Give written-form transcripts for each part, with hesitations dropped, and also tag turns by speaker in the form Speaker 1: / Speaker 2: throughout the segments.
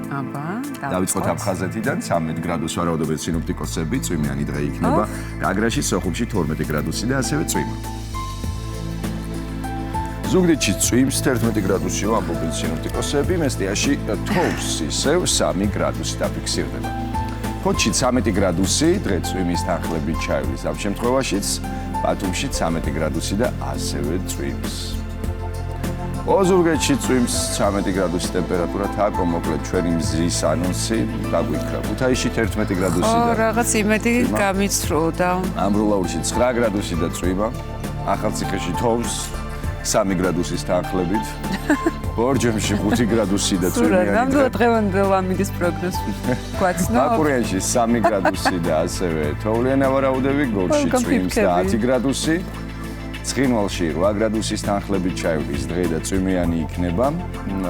Speaker 1: აბა,
Speaker 2: დავიწყოთ აფხაზეთიდან 13 გრადუსს ვარაუდობენ სინოპტიკოსები, წვიმიანი დღე იქნება. გაგრაში, სოხუმში 12 გრადუსი და ასევე წვიმა. ზუგდიდში წვიმს 11 გრადუსი ამბობენ სინოპტიკოსები, მესტიაში თოვს ისევ 3 გრადუსი დაფიქსირდება. ფოთში 13 გრადუსი, დღე წვიმის თანხლებით ჩაივლის ამ შემთხვევაშიც, ბათუმში 13 გრადუსი და ასევე წვიმს. ოზურგეთში წვიმს 13 გრადუსი ტემპერატურა, თაკო მოკლედ ჩვენი მზის ანონსი დაგვიქრა. ქუთაისში 11 გრადუსი და
Speaker 1: რაღაც იმედი გამიცრუდა.
Speaker 2: ამბროლაურში 9 გრადუსი და წვიმა. ახალციხეში თოვს 3 გრადუსის თანხლებით. ბორჯომში 5 გრადუსი და წვიმიანი.
Speaker 1: ნამდვილად დღევანდელ ამინდის პროგნოზი გვაცნო.
Speaker 2: ბაკურიანში 3 გრადუსი და ასევე თოვლიანი ვარაუდები, გორში წვიმს და 10 გრადუსი. ცხინვალში 8 გრადუსის თანხლებით ჩაივლის დღე და წვიმიანი იქნება.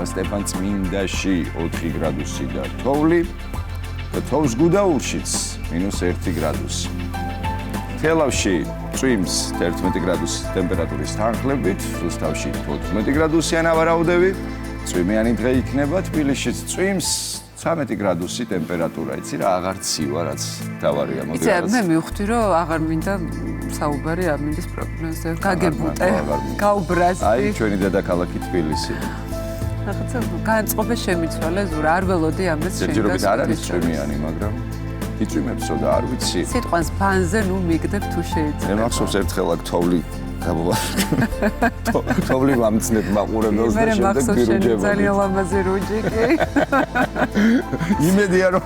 Speaker 2: სტეფანწმინდაში 4 გრადუსი და თოვლი. თოვს გუდაურშიც -1 გრადუსი. თელავში წვიმს 11 გრადუსის ტემპერატურის თანხლებით, რუსთავში 14 გრადუსიან ვარაუდები. წვიმიანი დღე იქნება, თბილისშიც წვიმს 13 გრადუსი ტემპერატურა, იცი რა, აღარ ცივა, რაც თავარია მოდი.
Speaker 1: იცი, მე მივხვდი, რომ აღარ მინდა საუბარი ამინდის პროგნოზზე. გაგებუტე, გაუბრაზდი.
Speaker 2: აი, ჩვენი დედაქალაქი თბილისი.
Speaker 1: რაღაცა განწყობა შემიცვალე, ზურა, არ ველოდი ამას შენ.
Speaker 2: ჯერჯერობით არ არის წვიმიანი, მაგრამ იწვიმებსო და არ ვიცი.
Speaker 1: სიტყვას ბანზე ნუ მიგდებ თუ შეიძლება.
Speaker 2: მე მახსოვს ერთხელ აქ თოვლი თოვლი ვამცნებ მაყურებელს და შემდეგ ვირუჯებოდი.
Speaker 1: ძალიან ლამაზი რუჯიკი.
Speaker 2: იმედია რომ